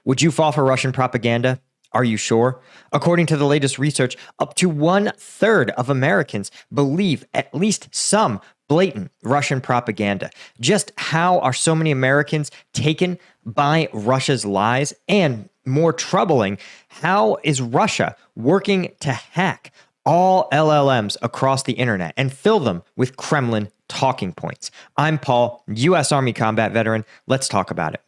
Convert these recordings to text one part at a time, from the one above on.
Would you fall for Russian propaganda? Are you sure? According to the latest research, up to 1/3 of Americans believe at least some blatant Russian propaganda. Just how are so many Americans taken by Russia's lies? And more troubling, how is Russia working to hack all LLMs across the internet and fill them with Kremlin talking points? I'm Paul, U.S. Army combat veteran. Let's talk about it.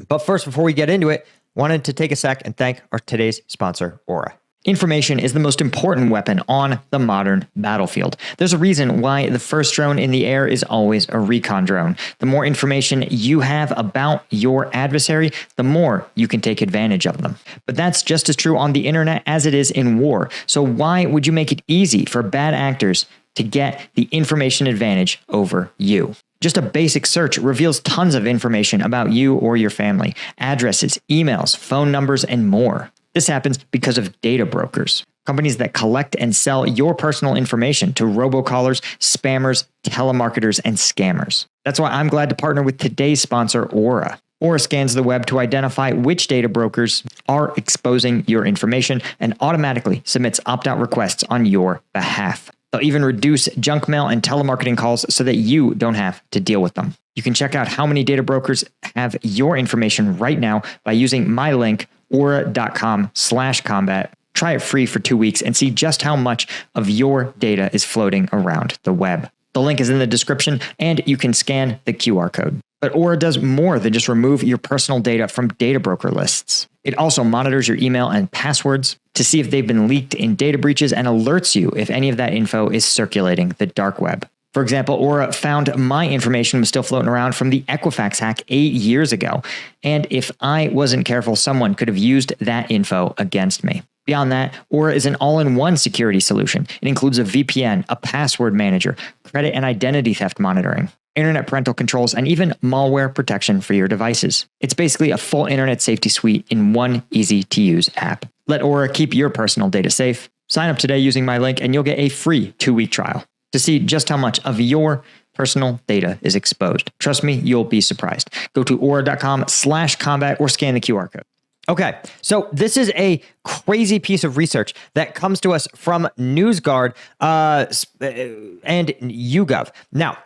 But first, before we get into it, wanted to take a sec and thank our today's sponsor, Aura. Information is the most important weapon on the modern battlefield. There's a reason why the first drone in the air is always a recon drone. The more information you have about your adversary, the more you can take advantage of them. But that's just as true on the internet as it is in war. So why would you make it easy for bad actors to get the information advantage over you? Just a basic search reveals tons of information about you or your family, addresses, emails, phone numbers, and more. This happens because of data brokers, companies that collect and sell your personal information to robocallers, spammers, telemarketers, and scammers. That's why I'm glad to partner with today's sponsor, Aura. Aura scans the web to identify which data brokers are exposing your information and automatically submits opt-out requests on your behalf. They'll even reduce junk mail and telemarketing calls so that you don't have to deal with them. You can check out how many data brokers have your information right now by using my link, aura.com/combat. Try it free for 2 weeks and see just how much of your data is floating around the web. The link is in the description and you can scan the QR code. But Aura does more than just remove your personal data from data broker lists. It also monitors your email and passwords to see if they've been leaked in data breaches and alerts you if any of that info is circulating the dark web. For example, Aura found my information was still floating around from the Equifax hack 8 years ago. And if I wasn't careful, someone could have used that info against me. Beyond that, Aura is an all-in-one security solution. It includes a VPN, a password manager, credit and identity theft monitoring, internet parental controls, and even malware protection for your devices. It's basically a full internet safety suite in one easy-to-use app. Let Aura keep your personal data safe. Sign up today using my link and you'll get a free 2-week trial to see just how much of your personal data is exposed. Trust me, you'll be surprised. Go to aura.com/combat or scan the QR code. Okay, so this is a crazy piece of research that comes to us from NewsGuard and YouGov. Now,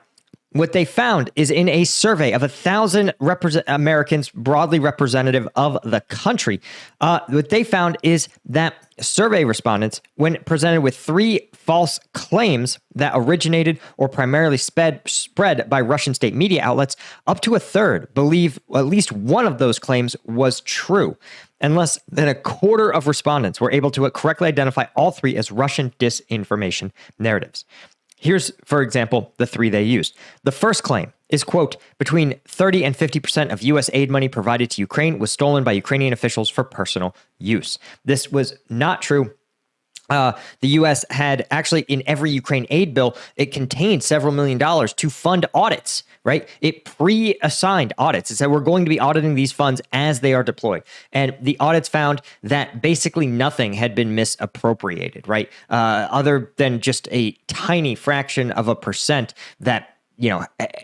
what they found is in a survey of 1,000 Americans broadly representative of the country, what they found is that survey respondents, when presented with 3 false claims that originated or primarily spread by Russian state media outlets, up to 1/3 believe at least one of those claims was true. And less than 1/4 of respondents were able to correctly identify all 3 as Russian disinformation narratives. Here's, for example, the 3 they used. The first claim is, quote, between 30 and 50% of U.S. aid money provided to Ukraine was stolen by Ukrainian officials for personal use. This was not true. The U.S. had actually, in every Ukraine aid bill, it contained several $1 million to fund audits, right? It pre-assigned audits. It said we're going to be auditing these funds as they are deployed. And the audits found that basically nothing had been misappropriated, right? Other than just a tiny fraction of a percent that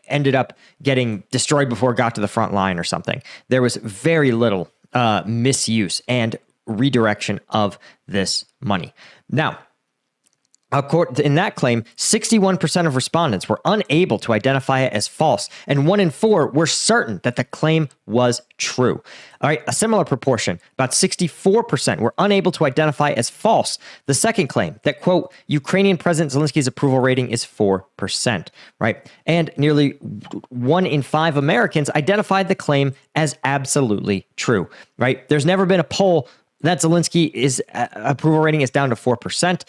ended up getting destroyed before it got to the front line or something. There was very little misuse and redirection of this money. Now, in that claim, 61% of respondents were unable to identify it as false, and 1 in 4 were certain that the claim was true. All right, a similar proportion, about 64%, were unable to identify as false the second claim that, quote, Ukrainian President Zelensky's approval rating is 4%, right? And nearly 1 in 5 Americans identified the claim as absolutely true, right? There's never been a poll that Zelensky's approval rating is down to 4%.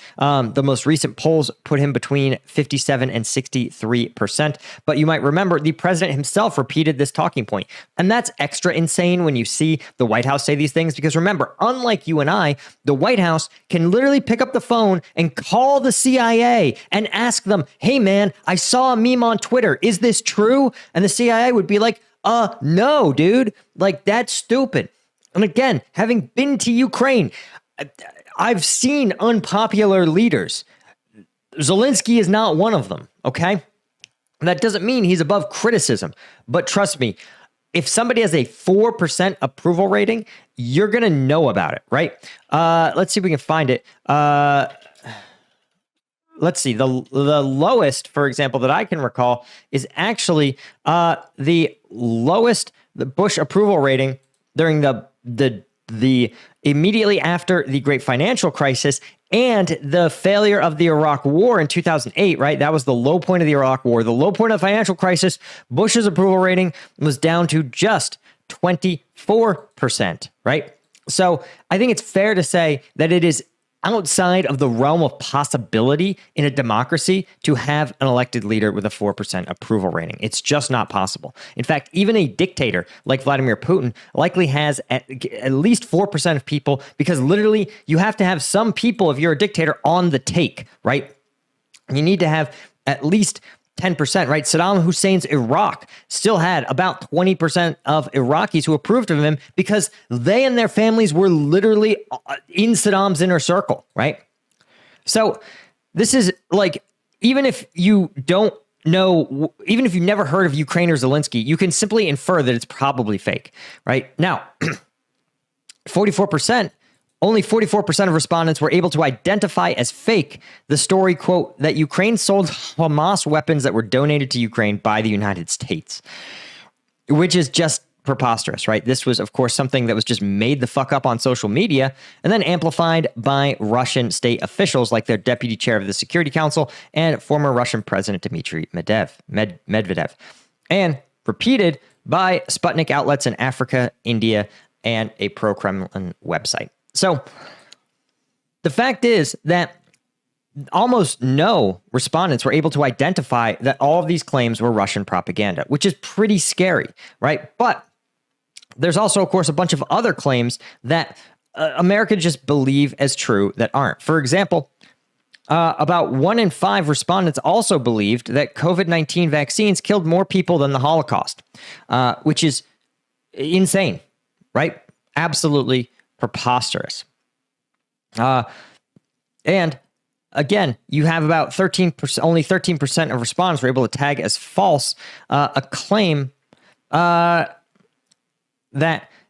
The most recent polls put him between 57 and 63%. But you might remember the president himself repeated this talking point. And that's extra insane when you see the White House say these things, because remember, unlike you and I, the White House can literally pick up the phone and call the CIA and ask them, hey man, I saw a meme on Twitter. Is this true? And the CIA would be like, no, dude, like that's stupid. And again, having been to Ukraine, I've seen unpopular leaders. Zelensky is not one of them, okay? That doesn't mean he's above criticism. But trust me, if somebody has a 4% approval rating, you're going to know about it, right? Let's see if we can find it. Let's see. The lowest, for example, that I can recall is actually the lowest the Bush approval rating during the immediately after the great financial crisis and the failure of the Iraq War in 2008, right? That was the low point of the Iraq War. The low point of the financial crisis, Bush's approval rating was down to just 24%, right? So I think it's fair to say that it is outside of the realm of possibility in a democracy to have an elected leader with a 4% approval rating. It's just not possible. In fact, even a dictator like Vladimir Putin likely has at least 4% of people, because literally you have to have some people, if you're a dictator, on the take, right? You need to have at least 10%, right? Saddam Hussein's Iraq still had about 20% of Iraqis who approved of him because they and their families were literally in Saddam's inner circle, right? So this is like, even if you don't know, even if you've never heard of Ukraine or Zelensky, you can simply infer that it's probably fake, right? Now, 44%, only 44% of respondents were able to identify as fake the story, quote, that Ukraine sold Hamas weapons that were donated to Ukraine by the United States, which is just preposterous, right? This was, of course, something that was just made the fuck up on social media and then amplified by Russian state officials like their deputy chair of the Security Council and former Russian President Dmitry Medvedev, and repeated by Sputnik outlets in Africa, India, and a pro-Kremlin website. So the fact is that almost no respondents were able to identify that all of these claims were Russian propaganda, which is pretty scary, right? But there's also, of course, a bunch of other claims that Americans just believe as true that aren't. For example, about 1 in 5 respondents also believed that COVID-19 vaccines killed more people than the Holocaust, which is insane, right? Absolutely preposterous. And again, you have about 13%, only 13% of respondents were able to tag as false a claim that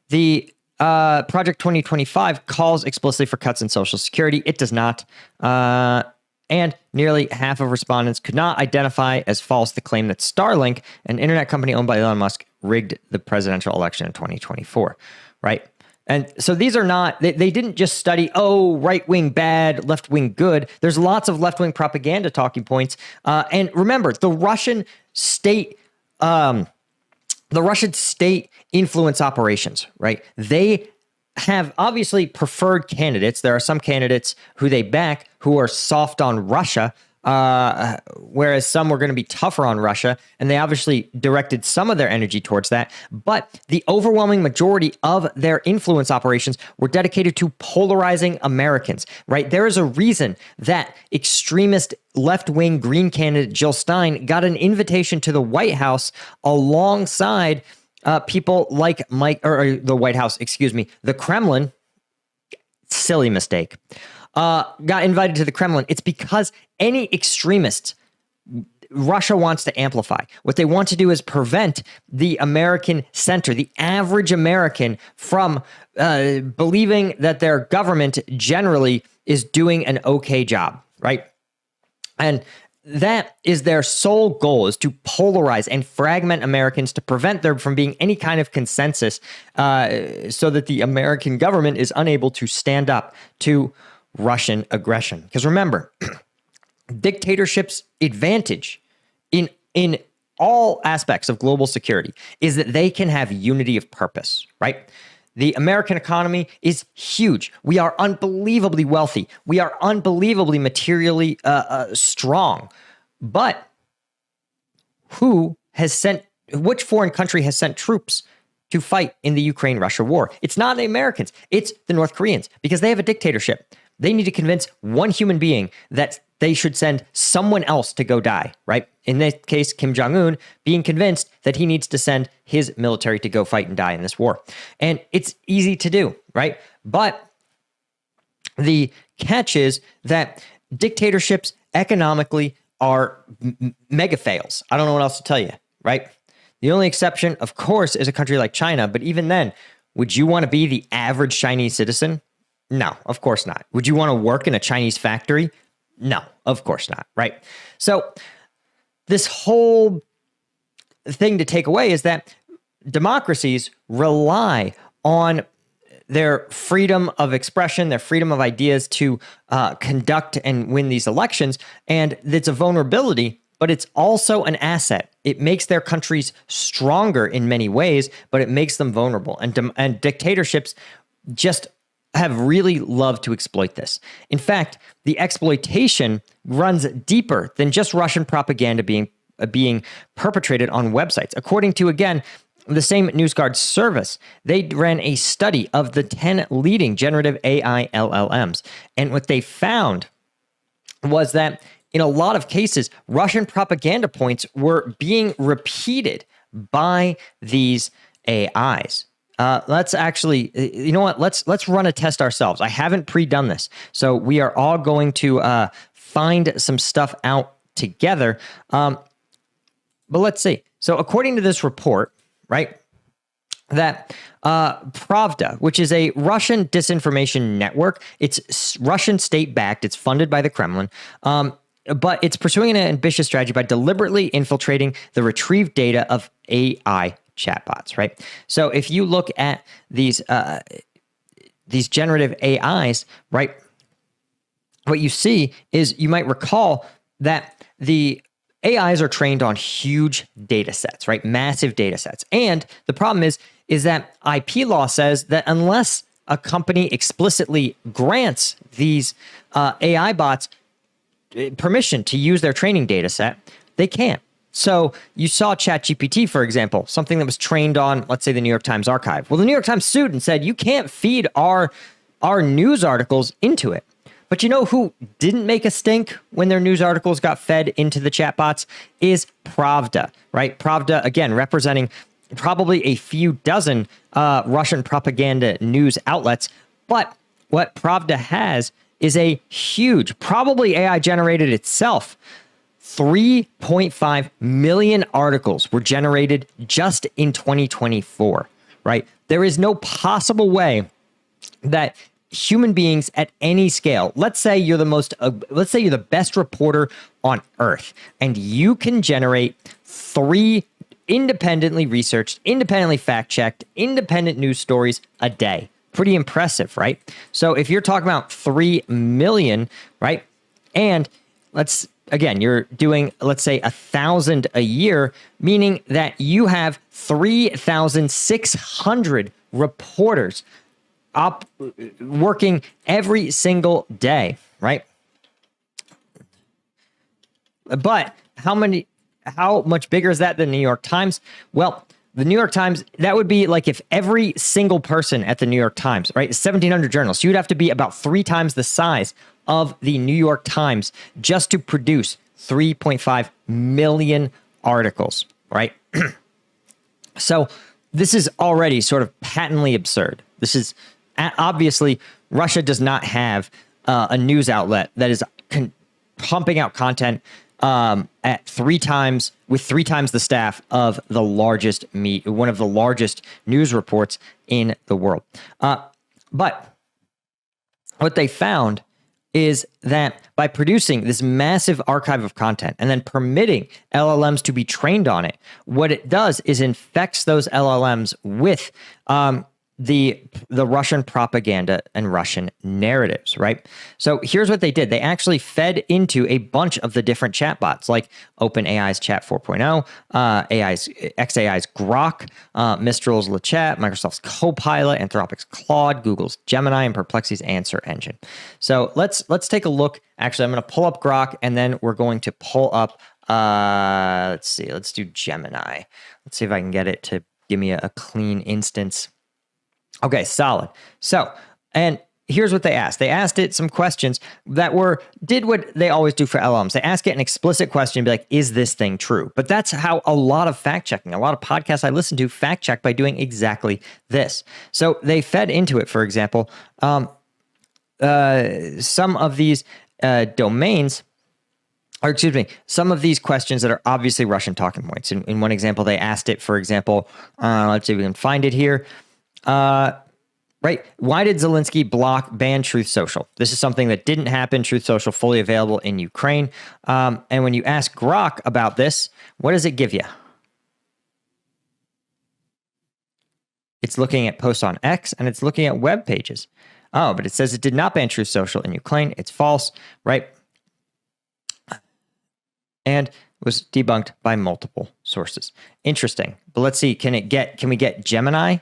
the Project 2025 calls explicitly for cuts in Social Security. It does not. And nearly half of respondents could not identify as false the claim that Starlink, an internet company owned by Elon Musk, rigged the presidential election in 2024, right? And so these are not, they didn't just study, oh, right-wing bad, left-wing good. There's lots of left-wing propaganda talking points. And remember, the Russian state influence operations, right? They have obviously preferred candidates. There are some candidates who they back who are soft on Russia, whereas some were going to be tougher on Russia, and they obviously directed some of their energy towards that. But the overwhelming majority of their influence operations were dedicated to polarizing Americans, right? There is a reason that extremist left-wing Green candidate Jill Stein got an invitation to the White House alongside people like the White House, the Kremlin. Silly mistake. Got invited to the Kremlin. It's because any extremists Russia wants to amplify. What they want to do is prevent the American center, the average American, from believing that their government generally is doing an okay job, right? And that is their sole goal, is to polarize and fragment Americans to prevent there from being any kind of consensus so that the American government is unable to stand up to Russian aggression. Because remember, dictatorship's advantage in all aspects of global security is that they can have unity of purpose, right? The American economy is huge. We are unbelievably wealthy. We are unbelievably materially strong. But which foreign country has sent troops to fight in the Ukraine-Russia war? It's not the Americans. It's the North Koreans, because they have a dictatorship. They need to convince one human being that they should send someone else to go die, right? In this case, Kim Jong-un being convinced that he needs to send his military to go fight and die in this war. And it's easy to do, right? But the catch is that dictatorships economically are mega fails. I don't know what else to tell you, right? The only exception, of course, is a country like China. But even then, would you want to be the average Chinese citizen? No, of course not. Would you want to work in a Chinese factory? No, of course not, right? So this whole thing to take away is that democracies rely on their freedom of expression, their freedom of ideas to conduct and win these elections. And it's a vulnerability, but it's also an asset. It makes their countries stronger in many ways, but it makes them vulnerable. And dictatorships just have really loved to exploit this. In fact, the exploitation runs deeper than just Russian propaganda being perpetrated on websites. According to, again, the same NewsGuard service, they ran a study of the 10 leading generative AI LLMs. And what they found was that in a lot of cases, Russian propaganda points were being repeated by these AIs. Let's actually, you know what? Let's run a test ourselves. I haven't pre-done this. So we are all going to find some stuff out together. But let's see. So according to this report, right, that Pravda, which is a Russian disinformation network, it's Russian state-backed, it's funded by the Kremlin, but it's pursuing an ambitious strategy by deliberately infiltrating the retrieved data of AI chatbots, right? So if you look at these generative AIs, right, what you see is you might recall that the AIs are trained on huge data sets, right? Massive data sets. And the problem is that IP law says that unless a company explicitly grants these AI bots permission to use their training data set, they can't. So you saw ChatGPT, for example, something that was trained on, let's say, the New York Times archive. Well, the New York Times sued and said, you can't feed our news articles into it. But you know who didn't make a stink when their news articles got fed into the chatbots is Pravda, right? Pravda, again, representing probably a few dozen Russian propaganda news outlets. But what Pravda has is a huge, probably AI generated itself, 3.5 million articles were generated just in 2024, right? There is no possible way that human beings at any scale, let's say you're the best reporter on earth, and you can generate 3 independently researched, independently fact-checked, independent news stories a day. Pretty impressive, right? So if you're talking about 3 million, right? And you're doing, let's say, 1,000 a year, meaning that you have 3,600 reporters working every single day, right? But how much bigger is that than the New York Times? Well, the New York Times, that would be like if every single person at the New York Times, right, 1,700 journalists, you'd have to be about 3 times the size of the New York Times just to produce 3.5 million articles, right? So this is already sort of patently absurd. This is obviously Russia does not have a news outlet that is pumping out content at 3 times the staff of the largest one of the largest news reports in the world. But what they found is that by producing this massive archive of content and then permitting LLMs to be trained on it, what it does is infects those LLMs with the Russian propaganda and Russian narratives, right? So here's what they did. They actually fed into a bunch of the different chatbots, like OpenAI's Chat 4.0, xAI's Grok, Mistral's LeChat, Microsoft's Copilot, Anthropic's Claude, Google's Gemini, and Perplexity's Answer Engine. So let's take a look. Actually, I'm going to pull up Grok, and then we're going to pull up, let's do Gemini. Let's see if I can get it to give me a clean instance. Okay, solid. So, and here's what they asked. They asked it some questions that did what they always do for LLMs. They ask it an explicit question, be like, is this thing true? But that's how a lot of fact-checking, a lot of podcasts I listen to fact-check by doing exactly this. So they fed into it, for example, some of these domains or excuse me, some of these questions that are obviously Russian talking points. In one example, they asked it, for example, let's see if we can find it here. Right. Why did Zelensky ban Truth Social? This is something that didn't happen. Truth Social fully available in Ukraine. And when you ask Grok about this, what does it give you? It's looking at posts on X and it's looking at web pages. Oh, but it says it did not ban Truth Social in Ukraine. It's false, right? And was debunked by multiple sources. Interesting. But let's see, can we get Gemini?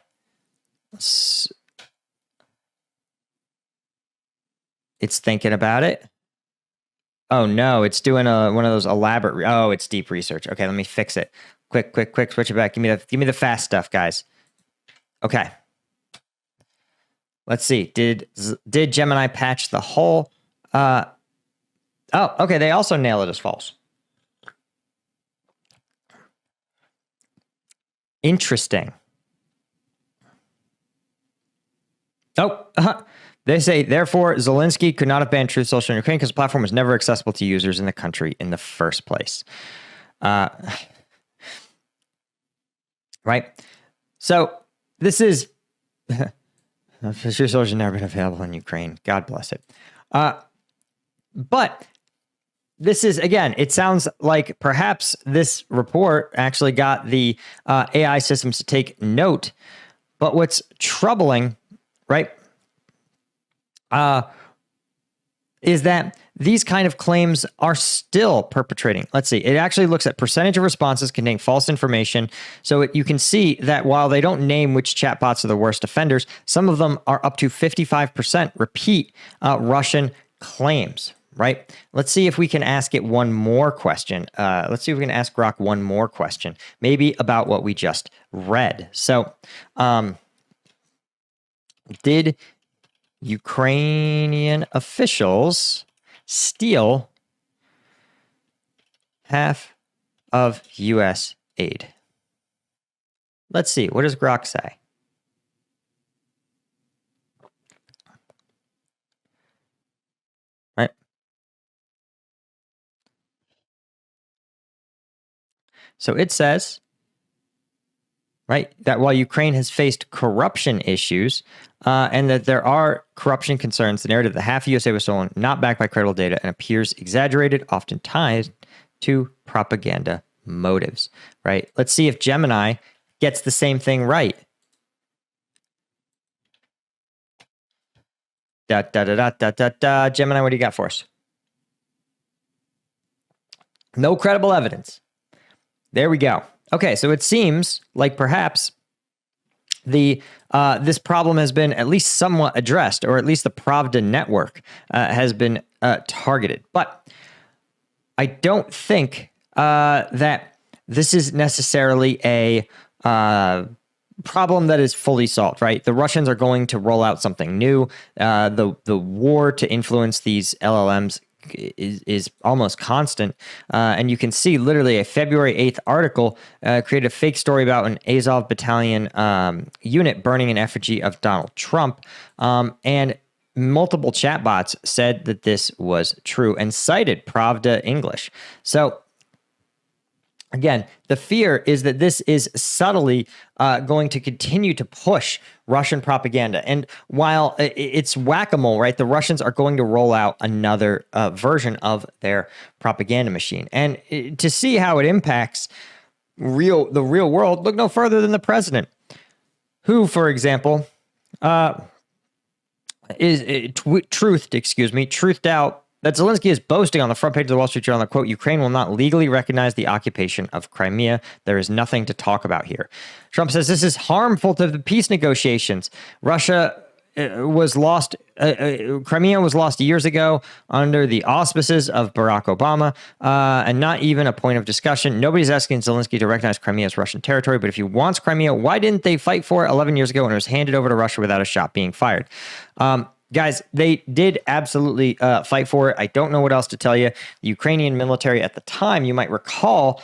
It's thinking about it. Oh no, it's doing one of those elaborate. Oh, it's deep research. Okay, let me fix it. Quick, switch it back. Give me the fast stuff, guys. Okay. Let's see. Did Gemini patch the hole? Oh, okay. They also nail it as false. Interesting. Oh, They say, therefore, Zelensky could not have banned Truth Social in Ukraine because the platform was never accessible to users in the country in the first place. Right? So this is... Truth Social has never been available in Ukraine. God bless it. But this is, again, it sounds like perhaps this report actually got the AI systems to take note. But what's troubling, right, is that these kind of claims are still perpetrating. Let's see. It actually looks at percentage of responses containing false information. So you can see that while they don't name which chatbots are the worst offenders, some of them are up to 55% repeat Russian claims, right? Let's see if we can ask it one more question. Let's see if we can ask Grok one more question, maybe about what we just read. So did Ukrainian officials steal half of U.S. aid? Let's see. What does Grok say? Right. So it says, right, that while Ukraine has faced corruption issues and that there are corruption concerns, the narrative that half of USA was stolen, not backed by credible data, and appears exaggerated, often tied to propaganda motives, right? Let's see if Gemini gets the same thing right. Gemini, what do you got for us? No credible evidence. There we go. Okay, so it seems like perhaps this problem has been at least somewhat addressed, or at least the Pravda network has been targeted. But I don't think that this is necessarily a problem that is fully solved, right? The Russians are going to roll out something new. The war to influence these LLMs is almost constant. And you can see literally a February 8th article created a fake story about an Azov battalion unit burning an effigy of Donald Trump. And multiple chatbots said that this was true and cited Pravda English. So again, the fear is that this is subtly going to continue to push Russian propaganda. And while it's whack-a-mole, right, the Russians are going to roll out another version of their propaganda machine. And to see how it impacts the real world, look no further than the president, who, for example, truthed out that Zelensky is boasting on the front page of the Wall Street Journal that, quote, Ukraine will not legally recognize the occupation of Crimea. There is nothing to talk about here. Trump says this is harmful to the peace negotiations. Crimea was lost years ago under the auspices of Barack Obama, and not even a point of discussion. Nobody's asking Zelensky to recognize Crimea as Russian territory, but if he wants Crimea, why didn't they fight for it 11 years ago when it was handed over to Russia without a shot being fired? Guys, they did absolutely fight for it. I don't know what else to tell you. The Ukrainian military at the time, you might recall,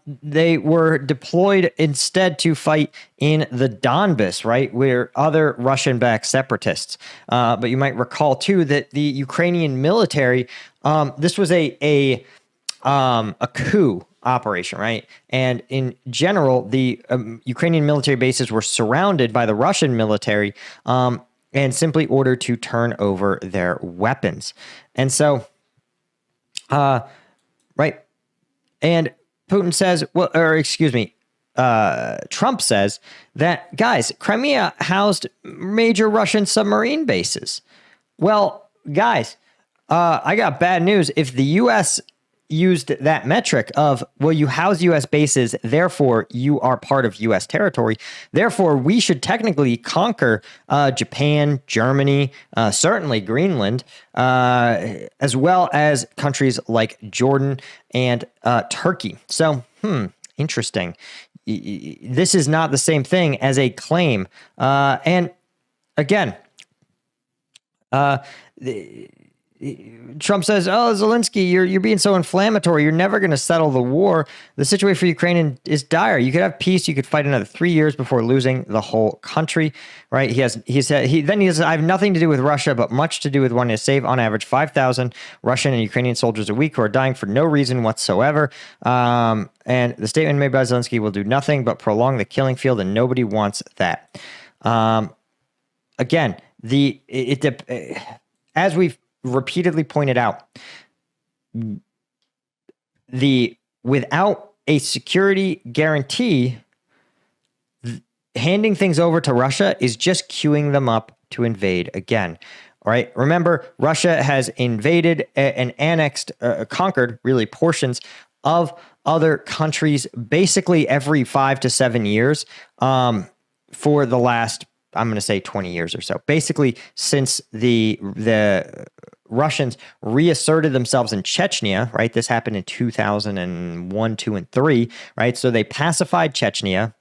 they were deployed instead to fight in the Donbass, right, where other Russian-backed separatists. But you might recall, too, that the Ukrainian military, this was a a coup operation, right? And in general, the Ukrainian military bases were surrounded by the Russian military and simply ordered to turn over their weapons. And so, right. And Putin says, well, or excuse me, Trump says that, guys, Crimea housed major Russian submarine bases. Well, guys, I got bad news. If the U.S. used that metric of, well, you house U.S. bases, therefore you are part of U.S. territory, therefore we should technically conquer Japan, Germany, certainly Greenland, as well as countries like Jordan and Turkey. So, interesting. This is not the same thing as a claim. And again, Trump says, "Oh, Zelensky, you're being so inflammatory. You're never going to settle the war. The situation for Ukraine is dire. You could have peace. You could fight another 3 years before losing the whole country." Right? He says, "I have nothing to do with Russia, but much to do with wanting to save on average 5,000 Russian and Ukrainian soldiers a week who are dying for no reason whatsoever." And the statement made by Zelensky will do nothing but prolong the killing field, and nobody wants that. Again, as we've repeatedly pointed out, without a security guarantee, handing things over to Russia is just queuing them up to invade again. All right. Remember, Russia has invaded and annexed, conquered really portions of other countries basically every 5 to 7 years for the last, I'm going to say 20 years or so. Basically, since the Russians reasserted themselves in Chechnya, right? This happened in 2001, 2, and 3, right? So they pacified Chechnya.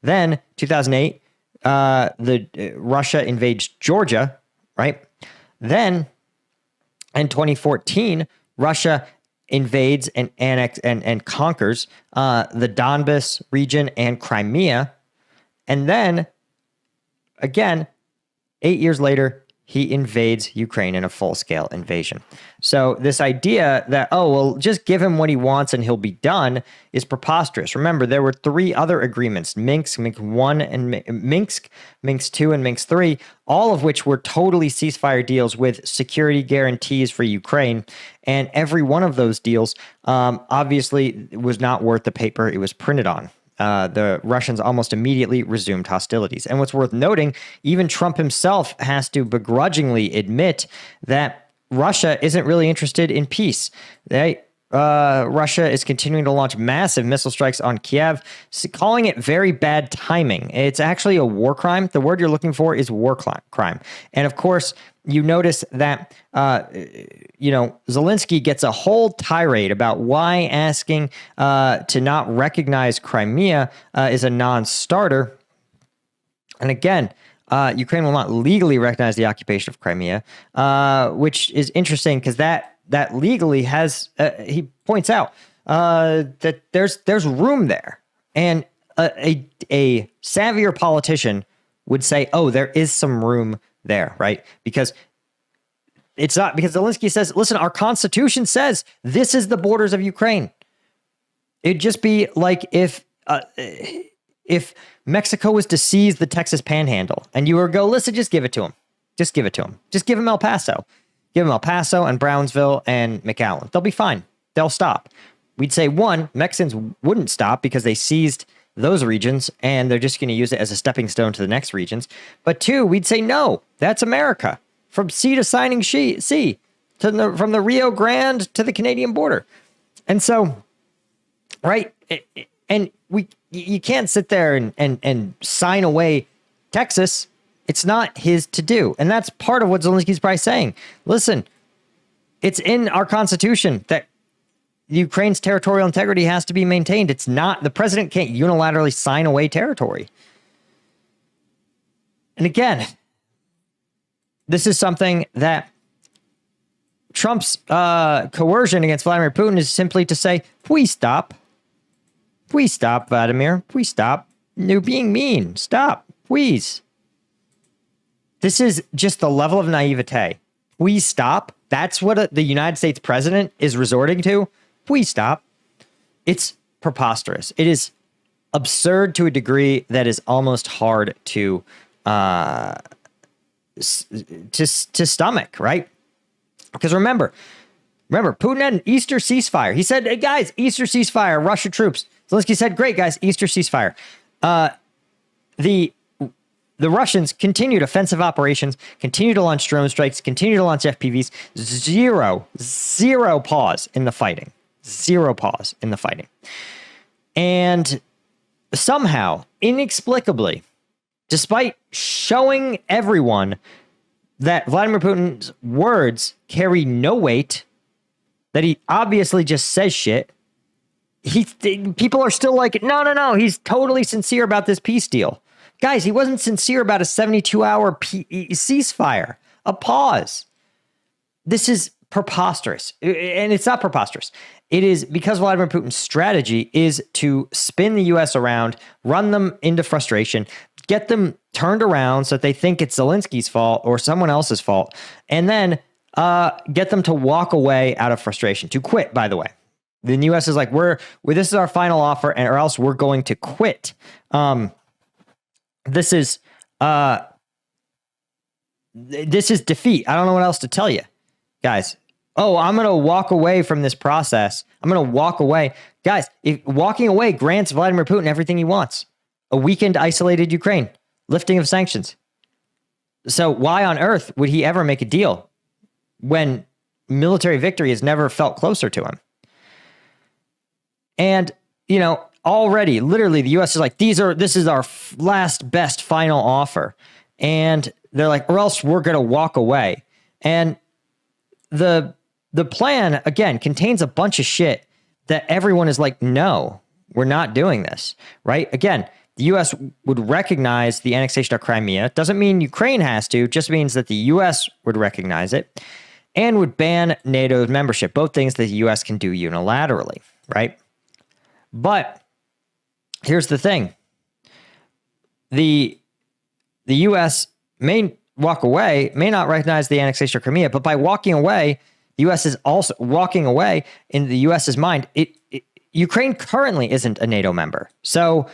Then 2008, Russia invades Georgia, right? Then in 2014, Russia invades and annexes and conquers the Donbas region and Crimea. And then again, 8 years later, he invades Ukraine in a full-scale invasion. So this idea that, oh, well, just give him what he wants and he'll be done is preposterous. Remember, there were 3 other agreements, Minsk, Minsk 1, and Minsk 2, and Minsk 3, all of which were totally ceasefire deals with security guarantees for Ukraine. And every one of those deals obviously was not worth the paper it was printed on. The Russians almost immediately resumed hostilities. And what's worth noting, even Trump himself has to begrudgingly admit that Russia isn't really interested in peace. Russia is continuing to launch massive missile strikes on Kiev, calling it very bad timing. It's actually a war crime. The word you're looking for is war crime. And of course, you notice that, Zelensky gets a whole tirade about why asking to not recognize Crimea is a non-starter. And again, Ukraine will not legally recognize the occupation of Crimea, which is interesting because that legally has, he points out that there's room there. And a savvier politician would say, oh, there is some room there, right? Because it's not, because Zelensky says, listen, our constitution says this is the borders of Ukraine. It'd just be like if Mexico was to seize the Texas Panhandle and you were go, listen, just give it to him. Just give it to him. Just give him El Paso. Give them El Paso and Brownsville and McAllen. They'll be fine. They'll stop. We'd say, one, Mexicans wouldn't stop because they seized those regions and they're just going to use it as a stepping stone to the next regions. But two, we'd say, no, that's America. From sea to signing sea, from the Rio Grande to the Canadian border. And so, right, and you can't sit there and sign away Texas. It's not his to do. And that's part of what Zelensky's probably saying. Listen, it's in our constitution that Ukraine's territorial integrity has to be maintained. It's not, the president can't unilaterally sign away territory. And again, this is something that Trump's coercion against Vladimir Putin is simply to say, please stop. Please stop, Vladimir. Please stop. You're being mean. Stop. Please. This is just the level of naivete. Please stop. That's what the United States president is resorting to. please stop. It's preposterous. It is absurd to a degree that is almost hard to stomach, right? Because remember, Putin had an Easter ceasefire. He said, hey, guys, Easter ceasefire, Russia troops. Zelensky said, great, guys, Easter ceasefire. The Russians continued offensive operations, continue to launch drone strikes, continue to launch FPVs. Zero pause in the fighting. Zero pause in the fighting. And somehow, inexplicably, despite showing everyone that Vladimir Putin's words carry no weight, that he obviously just says shit, people are still like, no, he's totally sincere about this peace deal. Guys, he wasn't sincere about a 72-hour ceasefire, a pause. This is preposterous. And it's not preposterous. It is because Vladimir Putin's strategy is to spin the U.S. around, run them into frustration, get them turned around so that they think it's Zelensky's fault or someone else's fault, and then get them to walk away out of frustration, to quit, by the way. The U.S. is like, this is our final offer, or else we're going to quit. This is defeat. I don't know what else to tell you, guys. Oh, I'm going to walk away from this process. I'm going to walk away. Guys, walking away grants Vladimir Putin everything he wants. A weakened, isolated Ukraine, lifting of sanctions. So why on earth would he ever make a deal when military victory has never felt closer to him? And, already, literally, the U.S. is like, this is our last best final offer. And they're like, or else we're going to walk away. And the plan, again, contains a bunch of shit that everyone is like, no, we're not doing this, right? Again, the U.S. would recognize the annexation of Crimea. Doesn't mean Ukraine has to, just means that the U.S. would recognize it and would ban NATO membership, both things that the U.S. can do unilaterally, right? But here's the thing. The U.S. may walk away, may not recognize the annexation of Crimea, but by walking away, the U.S. is also walking away in the U.S.'s mind. Ukraine currently isn't a NATO member. So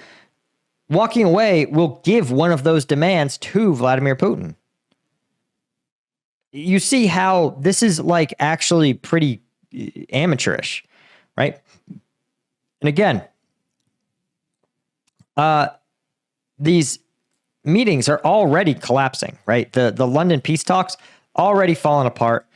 walking away will give one of those demands to Vladimir Putin. You see how this is like actually pretty amateurish, right? And again, these meetings are already collapsing, right? The London peace talks already falling apart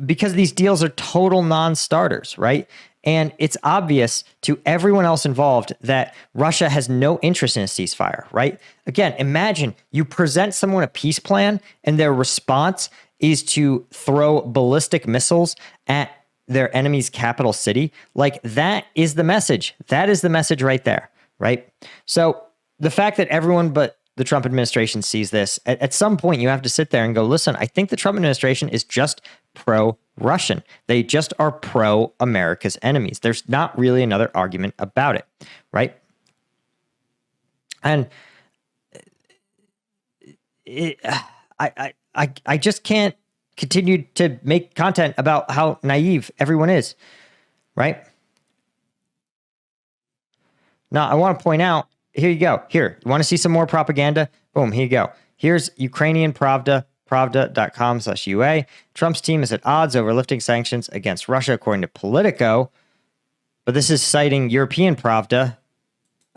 because these deals are total non-starters, right? And it's obvious to everyone else involved that Russia has no interest in a ceasefire, right? Again, imagine you present someone a peace plan and their response is to throw ballistic missiles at their enemy's capital city. Like, that is the message. That is the message right there, right? So the fact that everyone but the Trump administration sees this, at some point you have to sit there and go, listen, I think the Trump administration is just pro-Russian. They just are pro-America's enemies. There's not really another argument about it, right? And I just can't continue to make content about how naive everyone is, right? Now, I want to point out, here you go. Here, you want to see some more propaganda? Boom, here you go. Here's Ukrainian Pravda, pravda.com/UA. Trump's team is at odds over lifting sanctions against Russia, according to Politico. But this is citing European Pravda,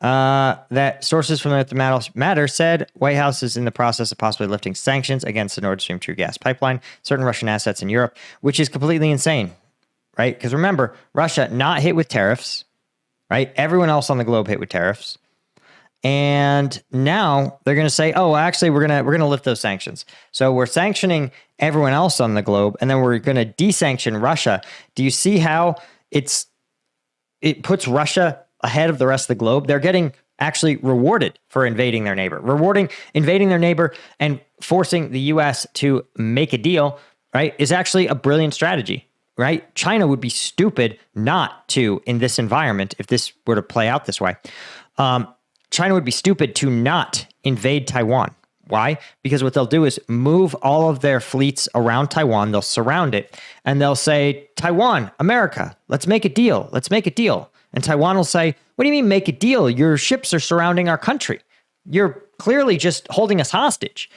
that sources from the matter said White House is in the process of possibly lifting sanctions against the Nord Stream 2 gas pipeline, certain Russian assets in Europe, which is completely insane, right? Because remember, Russia not hit with tariffs, right? Everyone else on the globe hit with tariffs. And now they're going to say, oh, actually, we're going to lift those sanctions. So we're sanctioning everyone else on the globe, and then we're going to desanction Russia. Do you see how it puts Russia ahead of the rest of the globe? They're getting actually rewarded for invading their neighbor, invading their neighbor and forcing the U.S. to make a deal, right, is actually a brilliant strategy, right? China would be stupid not to, in this environment, if this were to play out this way, China would be stupid to not invade Taiwan, Why? Because what they'll do is move all of their fleets around Taiwan. They'll surround it and they'll say, Taiwan, America, let's make a deal. Let's make a deal. And Taiwan will say, what do you mean make a deal? Your ships are surrounding our country. You're clearly just holding us hostage.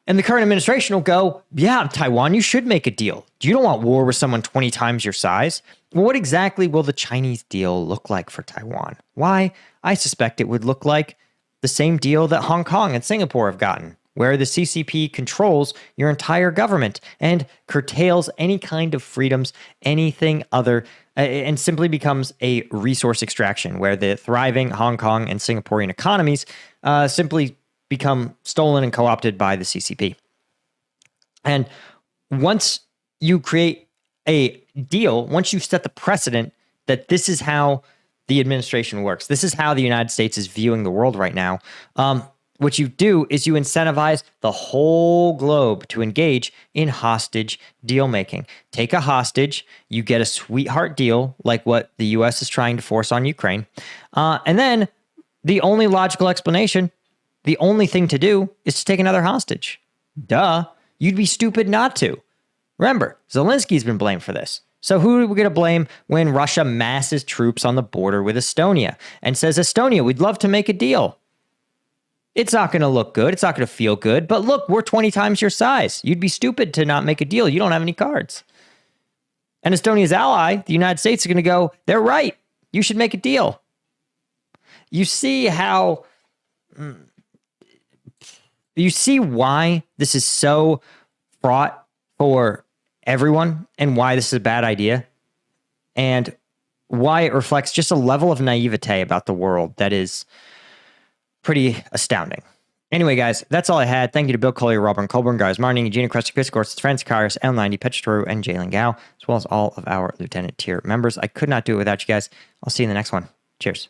And the current administration will go, yeah, Taiwan, you should make a deal. You don't want war with someone 20 times your size. Well, what exactly will the Chinese deal look like for Taiwan? Why? I suspect it would look like the same deal that Hong Kong and Singapore have gotten, where the CCP controls your entire government and curtails any kind of freedoms, anything other, and simply becomes a resource extraction, where the thriving Hong Kong and Singaporean economies simply become stolen and co-opted by the CCP. And once you create a deal, once you set the precedent that this is how the administration works, this is how the United States is viewing the world right now, what you do is you incentivize the whole globe to engage in hostage deal making. Take a hostage, you get a sweetheart deal like what the US is trying to force on Ukraine, and then the only logical explanation, the only thing to do is to take another hostage. Duh. You'd be stupid not to. Remember, Zelensky's been blamed for this. So who are we going to blame when Russia masses troops on the border with Estonia and says, Estonia, we'd love to make a deal? It's not going to look good. It's not going to feel good. But look, we're 20 times your size. You'd be stupid to not make a deal. You don't have any cards. And Estonia's ally, the United States, is going to go, they're right. You should make a deal. You see how... You see why this is so fraught for everyone and why this is a bad idea, and why it reflects just a level of naivete about the world that is pretty astounding. Anyway, guys, that's all I had. Thank you to Bill Collier, Robert Colburn, guys, Martin, Gina Crusty, Chris Gorst, Francis Kairos, L90, Petroru, and Jalen Gao, as well as all of our Lieutenant tier members. I could not do it without you guys. I'll see you in the next one. Cheers.